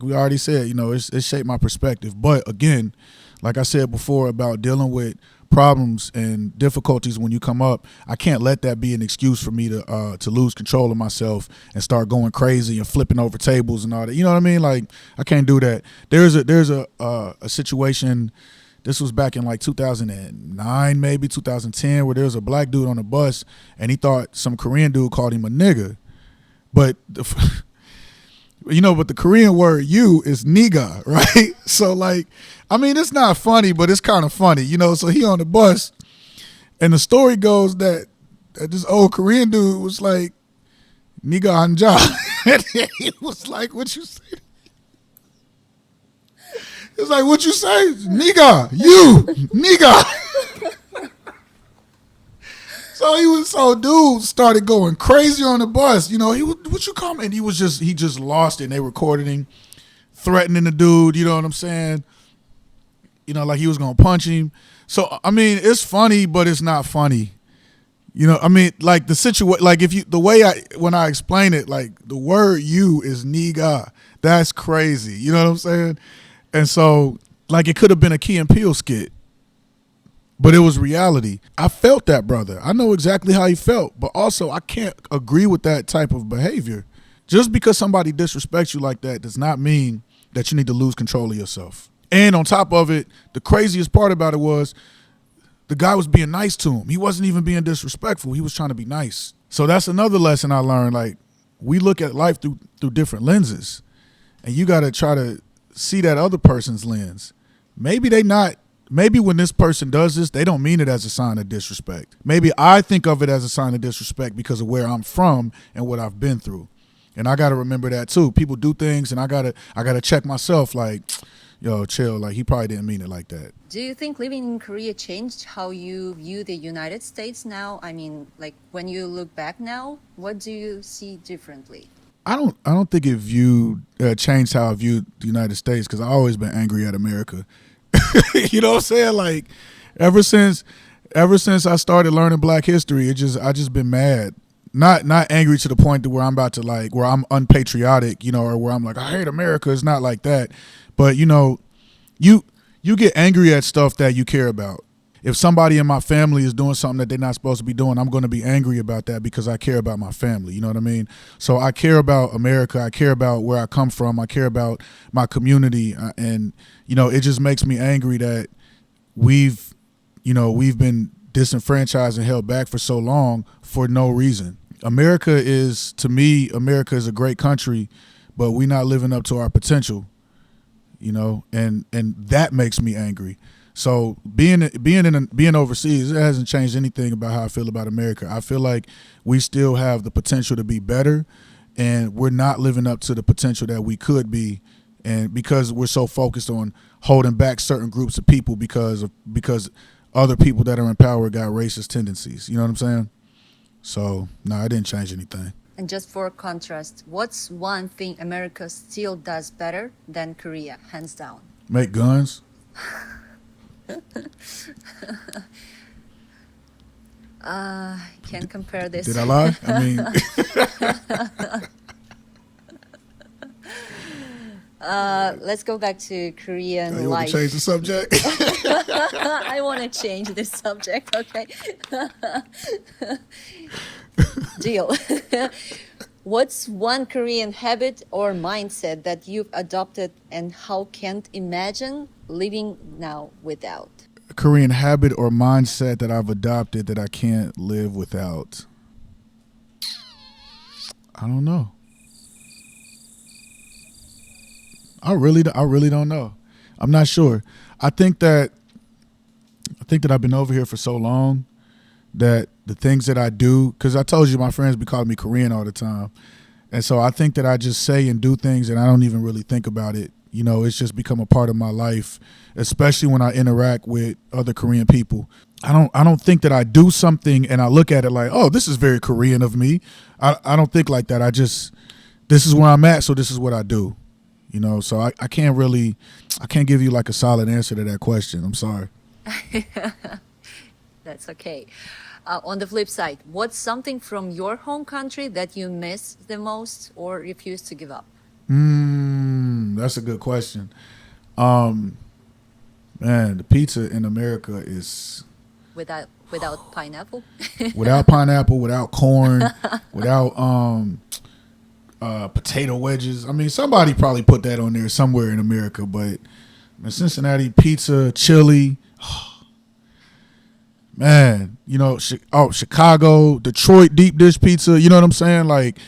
we already said, you know, it shaped my perspective. But again, like I said before about dealing with problems and difficulties when you come up, I can't let that be an excuse for me to lose control of myself and start going crazy and flipping over tables and all that. You know what I mean? Like, I can't do that. There's a situation. This was back in like 2009, maybe 2010, where there was a black dude on the bus, and he thought some Korean dude called him a nigga. But, you know, but the Korean word "you" is "niga," right? So, like, I mean, it's not funny, but it's kind of funny, you know? So he on the bus, and the story goes that this old Korean dude was like, "Niga anja." And he was like, "What you say?" It's like, "What you say?" "Nigga, you, nigga." So dude started going crazy on the bus. You know, "What you call me?" And he just lost it. And they recorded him threatening the dude. You know what I'm saying? You know, like he was gonna punch him. So I mean, it's funny, but it's not funny. You know, I mean, like the situation, like when I explain it, like the word "you" is "nigga." That's crazy. You know what I'm saying? And so, like, it could have been a Key and Peele skit, but it was reality. I felt that brother. I know exactly how he felt, but also I can't agree with that type of behavior. Just because somebody disrespects you like that does not mean that you need to lose control of yourself. And on top of it, the craziest part about it was the guy was being nice to him. He wasn't even being disrespectful. He was trying to be nice. So that's another lesson I learned. Like, we look at life through different lenses, and you got to try to see that other person's lens. Maybe when this person does this, they don't mean it as a sign of disrespect. Maybe I think of it as a sign of disrespect because of where I'm from and what I've been through. And I gotta remember that too. People do things, and I gotta check myself. Like, yo, chill. Like, he probably didn't mean it like that. Do you think living in Korea changed how you view the United States now? I mean, like when you look back now, what do you see differently? I don't think it changed how I viewed the United States, because I always been angry at America. You know what I'm saying? Like, ever since I started learning Black history, I just been mad. Not angry to the point to where I'm about to, like, where I'm unpatriotic, or where I'm like, I hate America. It's not like that. But you get angry at stuff that you care about. If somebody in my family is doing something that they're not supposed to be doing, I'm going to be angry about that because I care about my family. You know what I mean? So I care about America. I care about where I come from. I care about my community. And it just makes me angry that we've been disenfranchised and held back for so long for no reason. To me, America is a great country, but we're not living up to our potential, and that makes me angry. So being overseas, it hasn't changed anything about how I feel about America. I feel like we still have the potential to be better, and we're not living up to the potential that we could be, and because we're so focused on holding back certain groups of people because other people that are in power got racist tendencies. You know what I'm saying? So, no, it didn't change anything. And just for contrast, what's one thing America still does better than Korea, hands down? Make guns. Can't compare this. Did I lie? I mean, let's go back to Korean you want life. to change the subject? I want to change this subject. Okay. Deal. What's one Korean habit or mindset that you've adopted and how can't imagine living now without? A Korean habit or mindset that I've adopted that I can't live without. I don't know. I really don't know. I'm not sure. I think that I've been over here for so long that the things that I do, because I told you my friends be calling me Korean all the time. And so I think that I just say and do things and I don't even really think about it. It's just become a part of my life, especially when I interact with other Korean people. I don't think that I do something and I look at it like, oh, this is very Korean of me. I don't think like that. This is where I'm at, so this is what I do. So I can't give you like a solid answer to that question. I'm sorry. That's okay. On the flip side, what's something from your home country that you miss the most or refuse to give up? That's a good question. Man, the pizza in America is Without pineapple? without pineapple, without corn, without potato wedges. I mean, somebody probably put that on there somewhere in America, but Cincinnati pizza, chili. Man, Chicago, Detroit deep dish pizza. You know what I'm saying? Like,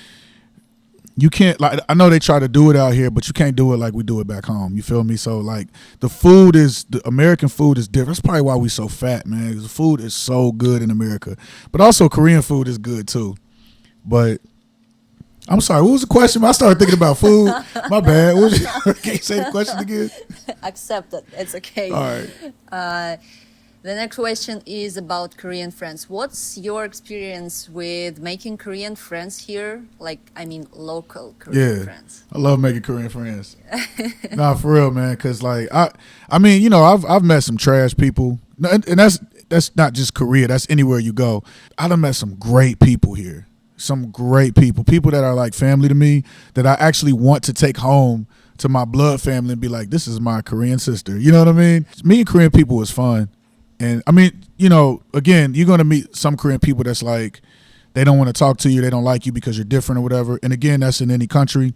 you can't, like, I know they try to do it out here, but you can't do it like we do it back home. You feel me? So, like, the American food is different. That's probably why we so fat, man, because the food is so good in America. But also Korean food is good, too. But I'm sorry, what was the question? I started thinking about food. My bad. Can you say the question again? Accept it. It's okay. All right. The next question is about Korean friends. What's your experience with making Korean friends here? Local Korean friends. I love making Korean friends. Nah, for real, man. Because I've met some trash people, and that's not just Korea. That's anywhere you go. I done met some great people here. Some great people that are like family to me, that I actually want to take home to my blood family and be like, this is my Korean sister. You know what I mean? Meeting Korean people was fun. And I mean, again, you're going to meet some Korean people that's like, they don't want to talk to you. They don't like you because you're different or whatever. And again, that's in any country.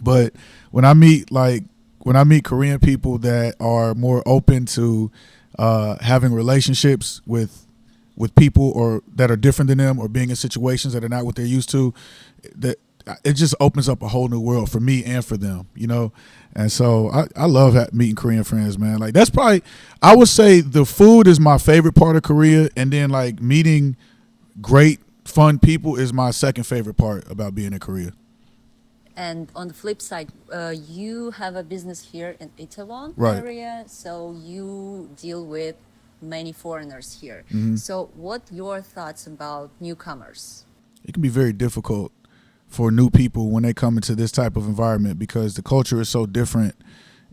But when I meet Korean people that are more open to having relationships with people or that are different than them or being in situations that are not what they're used to, that it just opens up a whole new world for me and for them, And so I love meeting Korean friends, man. Like, that's probably, I would say the food is my favorite part of Korea. And then like meeting great, fun people is my second favorite part about being in Korea. And on the flip side, you have a business here in Itaewon Right. area, so you deal with many foreigners here. Hmm. So, what your thoughts about newcomers? It can be very difficult for new people when they come into this type of environment because the culture is so different.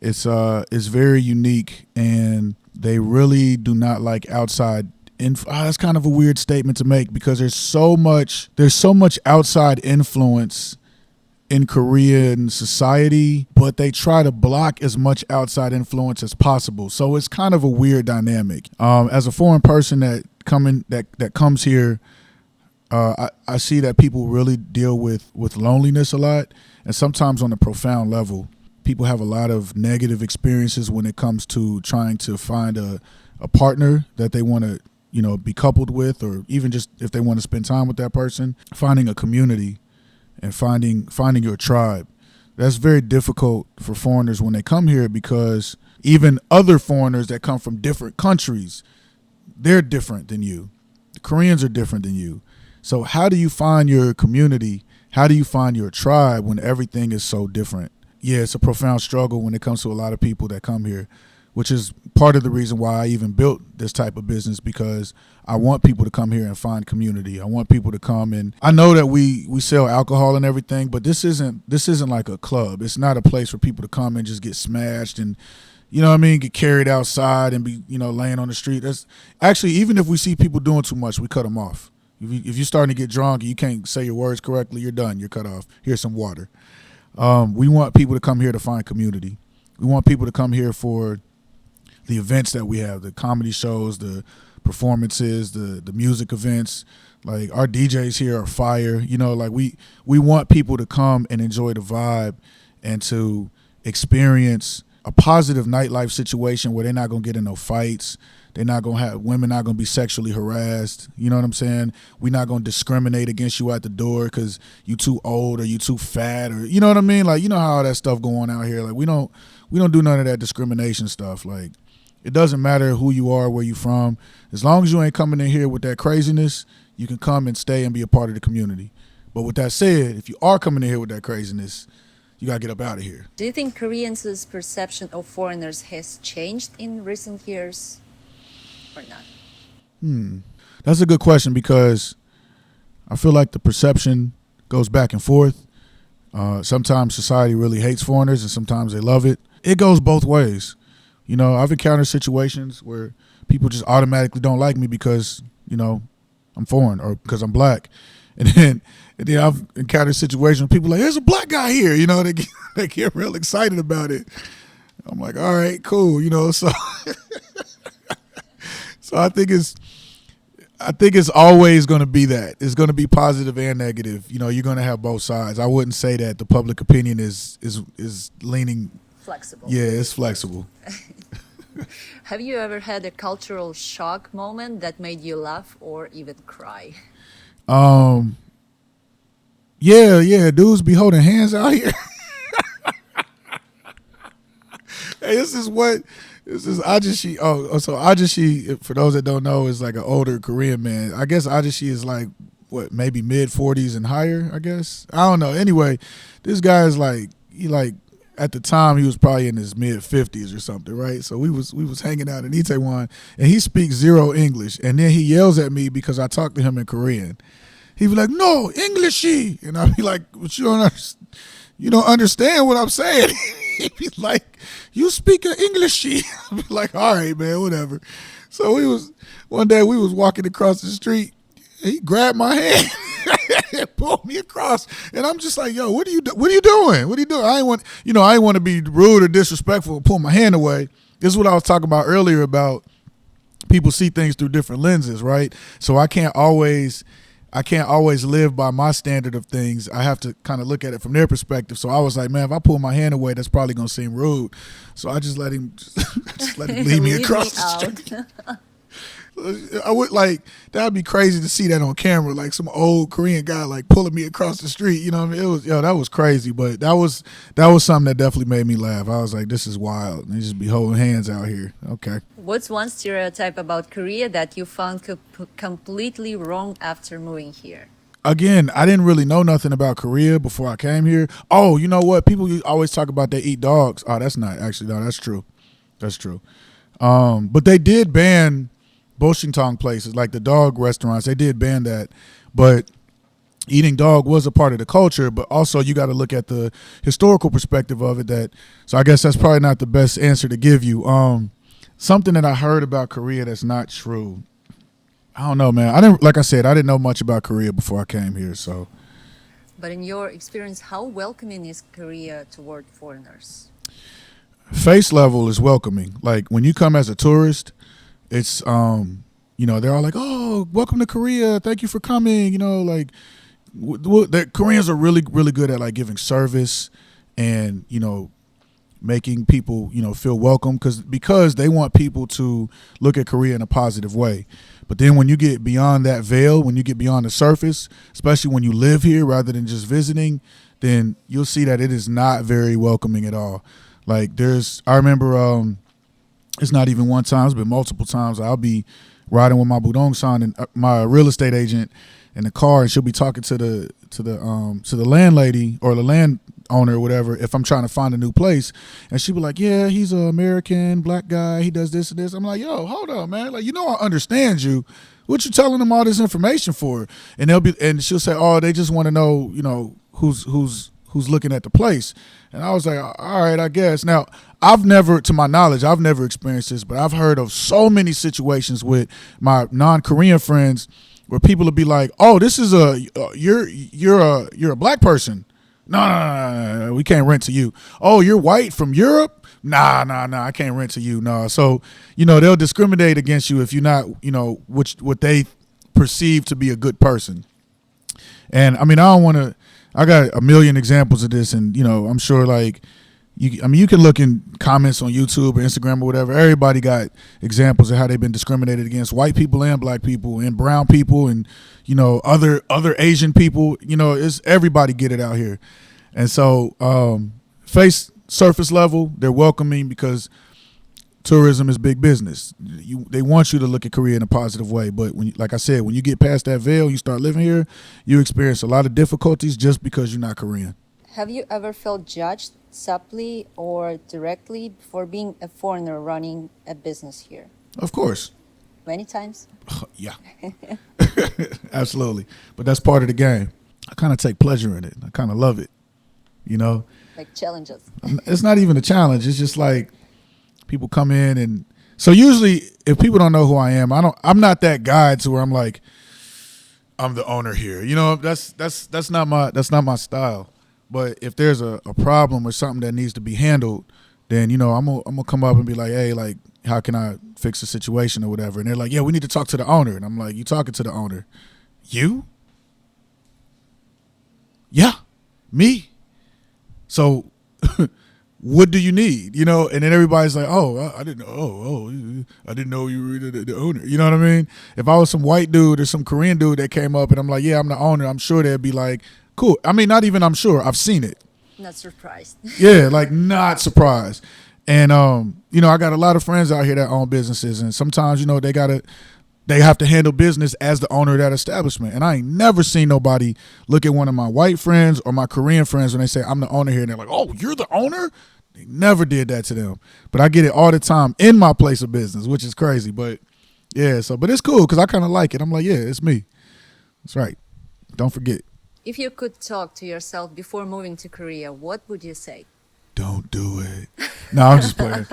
It's very unique, and they really do not like outside. That's kind of a weird statement to make because there's so much outside influence in Korean society, but they try to block as much outside influence as possible. So it's kind of a weird dynamic. As a foreign person that comes here, I see that people really deal with loneliness a lot, and sometimes on a profound level. People have a lot of negative experiences when it comes to trying to find a partner that they want to, be coupled with, or even just if they want to spend time with that person. Finding a community and finding your tribe. That's very difficult for foreigners when they come here because even other foreigners that come from different countries, they're different than you. The Koreans are different than you. So how do you find your community? How do you find your tribe when everything is so different? Yeah, it's a profound struggle when it comes to a lot of people that come here, which is part of the reason why I even built this type of business, because I want people to come here and find community. I want people to come, and I know that we sell alcohol and everything, but this isn't like a club. It's not a place for people to come and just get smashed and, get carried outside and be, laying on the street. That's actually, even if we see people doing too much, we cut them off. If you're starting to get drunk and you can't say your words correctly, you're done. You're cut off. Here's some water. We want people to come here to find community. We want people to come here for the events that we have, the comedy shows, the performances, the music events. Like, our DJs here are fire. We want people to come and enjoy the vibe and to experience a positive nightlife situation where they're not going to get in no fights. They're not going to have, women not going to be sexually harassed. You know what I'm saying? We're not going to discriminate against you at the door because you too old or you too fat, or, you know what I mean? Like, how all that stuff going out here. Like, we don't do none of that discrimination stuff. Like, it doesn't matter who you are, where you from. As long as you ain't coming in here with that craziness, you can come and stay and be a part of the community. But with that said, if you are coming in here with that craziness, you got to get up out of here. Do you think Koreans' perception of foreigners has changed in recent years or not? That's a good question, because I feel like the perception goes back and forth. Sometimes society really hates foreigners and sometimes they love it. It goes both ways. I've encountered situations where people just automatically don't like me because, I'm foreign or because I'm black. And then I've encountered situations where people are like, there's a black guy here, they get real excited about it. I'm like, all right, cool, so so I think it's always going to be that. It's going to be positive and negative. You're going to have both sides. I wouldn't say that the public opinion is leaning Flexible. Yeah, it's flexible. Have you ever had a cultural shock moment that made you laugh or even cry? Yeah, dudes be holding hands out here. Hey, this is Ajashi. So Ajashi, for those that don't know, is like an older Korean man. I guess Ajashi is like, maybe mid-40s and higher, I guess. I don't know. Anyway, this guy is at the time, he was probably in his mid-50s or something, right? So we was hanging out in Itaewon, and he speaks zero English. And then he yells at me because I talk to him in Korean. He'd be like, no, Englishy. And I'd be like, but you don't understand what I'm saying. He'd be like, you speak Englishy. I'd be like, all right, man, whatever. So one day we was walking across the street. He grabbed my hand and pulled me across, and I'm just like, "Yo, what are you doing? What are you doing?" I ain't want to be rude or disrespectful and pull my hand away. This is what I was talking about earlier about people see things through different lenses, right? So I can't always live by my standard of things. I have to kind of look at it from their perspective. So I was like, man, if I pull my hand away, that's probably gonna seem rude. So I just let him lead me across the street. I would that'd be crazy to see that on camera, like some old Korean guy pulling me across the street. You know what I mean? That was crazy, but that was something that definitely made me laugh. I was like, this is wild. They just be holding hands out here. Okay. What's one stereotype about Korea that you found completely wrong after moving here? again, I didn't really know nothing about Korea before I came here. Oh, you know what? People always talk about they eat dogs. Oh, that's not actually no, that's true. That's true. But they did ban Boshingtong places like the dog restaurants. They did ban that, but eating dog was a part of the culture. But also, you got to look at the historical perspective of it. That so I guess that's probably not the best answer to give you. Something that I heard about Korea that's not true. I don't know, man. I didn't like I said, I didn't know much about Korea before I came here. So, But in your experience, how welcoming is Korea toward foreigners? face level is welcoming. Like when you come as a tourist, it's they're all like, "Oh, welcome to Korea. Thank you for coming." Like the Koreans are really really good at like giving service and making people feel welcome because they want people to look at Korea in a positive way. But then when you get beyond that veil, when you get beyond the surface, especially when you live here rather than just visiting, then you'll see that it is not very welcoming at all. Like I remember it's not even one time, it's been multiple times. I'll be riding with my budong-san and my real estate agent in the car, and she'll be talking to the landlady or the landowner or whatever if I'm trying to find a new place, and she'll be like, "Yeah, he's an American black guy. He does this and this." I'm like, "Yo, hold up, man. Like, I understand you. What you telling them all this information for?" And she'll say, "Oh, they just want to know, who's looking at the place." And I was like, "All right, I guess." Now, to my knowledge, I've never experienced this, but I've heard of so many situations with my non-Korean friends where people will be like, "Oh, this is you're a black person. No, we can't rent to you. Oh, you're white from Europe. Nah, I can't rent to you. No." So, they'll discriminate against you if you're not, what they perceive to be a good person. And I mean, I got a million examples of this, and I'm sure like you can look in comments on YouTube or Instagram or whatever. Everybody got examples of how they've been discriminated against, white people and black people and brown people and other Asian people. It's everybody get it out here. And so surface level, they're welcoming because tourism is big business. They want you to look at Korea in a positive way, but like I said, when you get past that veil, you start living here, you experience a lot of difficulties just because you're not Korean. Have you ever felt judged subtly or directly for being a foreigner running a business here? Of course. Many times? Yeah. Absolutely. But that's part of the game. I kind of take pleasure in it. I kind of love it. Like challenges? It's not even a challenge. It's just like people come in, and so usually if people don't know who I am, I'm not that guy to where I'm like, I'm the owner here. That's not my style. But if there's a problem or something that needs to be handled, then I'm gonna come up and be like, "Hey, like, how can I fix the situation or whatever?" And they're like, "Yeah, we need to talk to the owner." And I'm like, "You talking to the owner? You? Yeah, me. So what do you need?" And then everybody's like, "Oh, I didn't know. I didn't know you were the owner." You know what I mean? If I was some white dude or some Korean dude that came up and I'm like, "Yeah, I'm the owner," I'm sure they'd be like, "Cool." I mean, not even I'm sure. I've seen it. Not surprised. Yeah, like not surprised. And I got a lot of friends out here that own businesses, and sometimes they have to handle business as the owner of that establishment. And I ain't never seen nobody look at one of my white friends or my Korean friends when they say, "I'm the owner here," and they're like, "Oh, you're the owner?" They never did that to them. But I get it all the time in my place of business, which is crazy. But yeah, but it's cool because I kind of like it. I'm like, yeah, it's me. That's right. Don't forget. If you could talk to yourself before moving to Korea, what would you say? Don't do it. No, I'm just playing.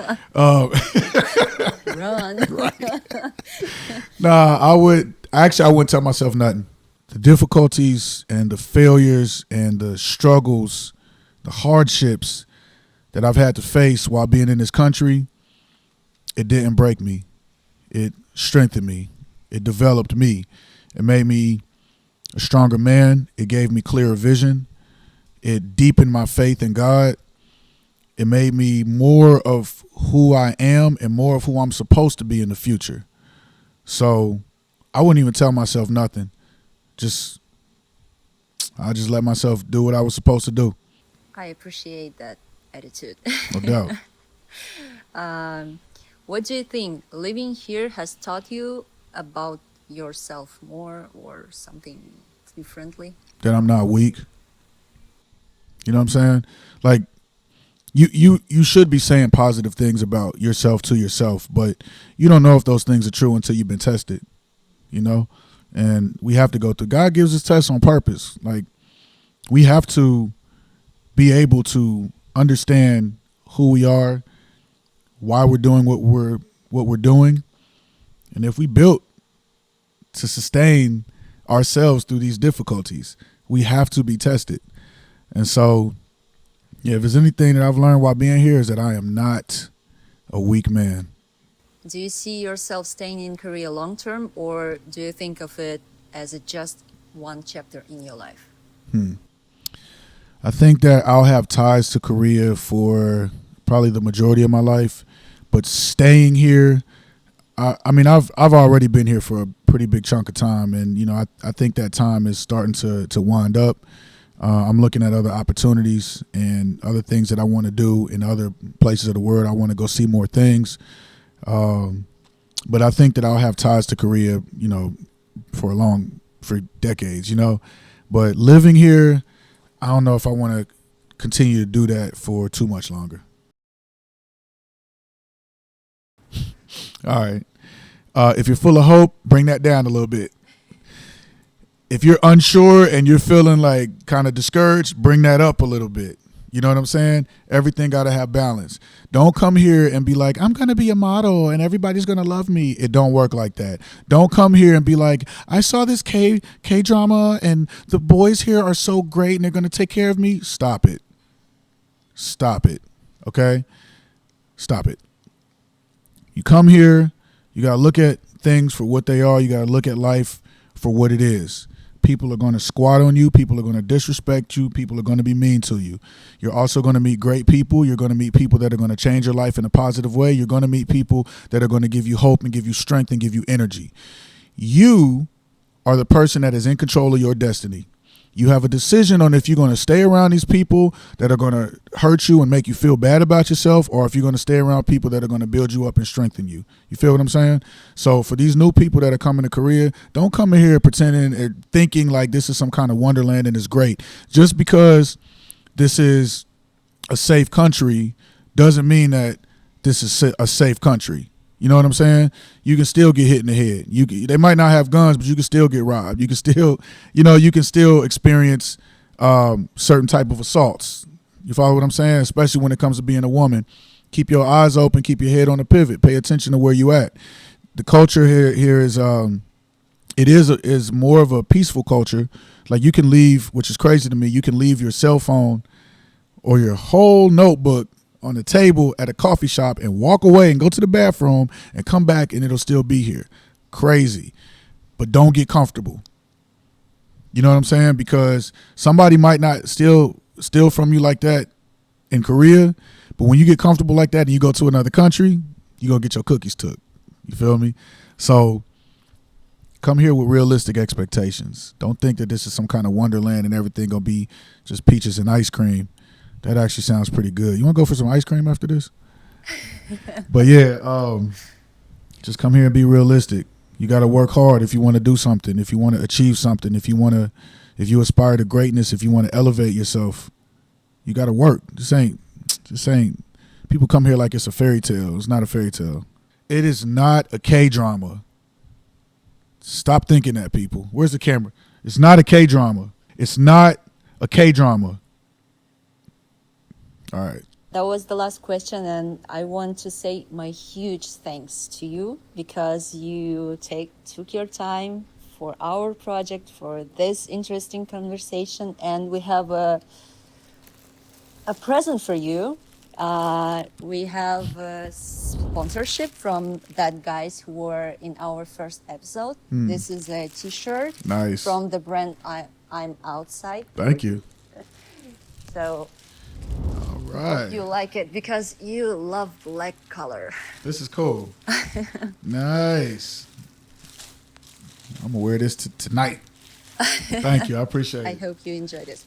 Run. Right. Nah, I wouldn't tell myself nothing. The difficulties and the failures and the struggles, the hardships that I've had to face while being in this country, it didn't break me. It strengthened me. It developed me. It made me a stronger man. It gave me clearer vision. It deepened my faith in God. It made me more of who I am and more of who I'm supposed to be in the future. So I wouldn't even tell myself nothing. I just let myself do what I was supposed to do. I appreciate that attitude. No doubt. What do you think living here has taught you about yourself more or something differently? That I'm not weak. You know what I'm saying? Like you should be saying positive things about yourself to yourself, but you don't know if those things are true until you've been tested, you know? And we have to go through. God gives us tests on purpose. Like, we have to be able to understand who we are, why we're doing what we're doing, and if we built to sustain ourselves through these difficulties, we have to be tested. And so, yeah, if there's anything that I've learned while being here is that I am not a weak man. Do you see yourself staying in Korea long term, or do you think of it as just one chapter in your life? I think that I'll have ties to Korea for probably the majority of my life, but staying here, I mean, I've already been here for a pretty big chunk of time, and you know, I think that time is starting to wind up. I'm looking at other opportunities and other things that I want to do in other places of the world. I want to go see more things, but I think that I'll have ties to Korea, you know, for decades, you know. But living here, I don't know if I want to continue to do that for too much longer. All right. If you're full of hope, bring that down a little bit. If you're unsure and you're feeling like kind of discouraged, bring that up a little bit. You know what I'm saying? Everything got to have balance. Don't come here and be like, I'm going to be a model and everybody's going to love me. It don't work like that. Don't come here and be like, I saw this K-drama and the boys here are so great and they're going to take care of me. Stop it. Stop it. Okay? Stop it. You come here, you got to look at things for what they are. You got to look at life for what it is. People are going to squat on you. People are going to disrespect you. People are going to be mean to you. You're also going to meet great people. You're going to meet people that are going to change your life in a positive way. You're going to meet people that are going to give you hope and give you strength and give you energy. You are the person that is in control of your destiny. You have a decision on if you're going to stay around these people that are going to hurt you and make you feel bad about yourself, or if you're going to stay around people that are going to build you up and strengthen you. You feel what I'm saying? So for these new people that are coming to Korea, don't come in here pretending and thinking like this is some kind of wonderland and it's great. Just because this is a safe country doesn't mean that this is a safe country. You know what I'm saying? You can still get hit in the head. They might not have guns, but you can still get robbed. You can still, you can still experience certain type of assaults. You follow what I'm saying? Especially when it comes to being a woman. Keep your eyes open. Keep your head on the pivot. Pay attention to where you at. The culture here is is more of a peaceful culture. Like, you can leave, which is crazy to me. You can leave your cell phone or your whole notebook on the table at a coffee shop and walk away and go to the bathroom and come back and it'll still be here. Crazy. But don't get comfortable. You know what I'm saying? Because somebody might not steal from you like that in Korea, but when you get comfortable like that and you go to another country, you're going to get your cookies took. You feel me? So come here with realistic expectations. Don't think that this is some kind of wonderland and everything going to be just peaches and ice cream. That actually sounds pretty good. You want to go for some ice cream after this? But yeah, just come here and be realistic. You got to work hard if you want to do something, if you want to achieve something, if you aspire to greatness, if you want to elevate yourself, you got to work. This ain't. People come here like it's a fairy tale. It's not a fairy tale. It is not a K-drama. Stop thinking that, people. Where's the camera? It's not a K-drama. It's not a K-drama. All right. That was the last question, and I want to say my huge thanks to you because you took your time for our project, for this interesting conversation, and we have a present for you. We have a sponsorship from that guys who were in our first episode. This is a t-shirt. Nice. From the brand I'm Outside. Thank you. So all right. hope you like it because you love black color. This is cool. Nice. I'm going to wear this tonight. Thank you. I appreciate it. I hope you enjoyed it.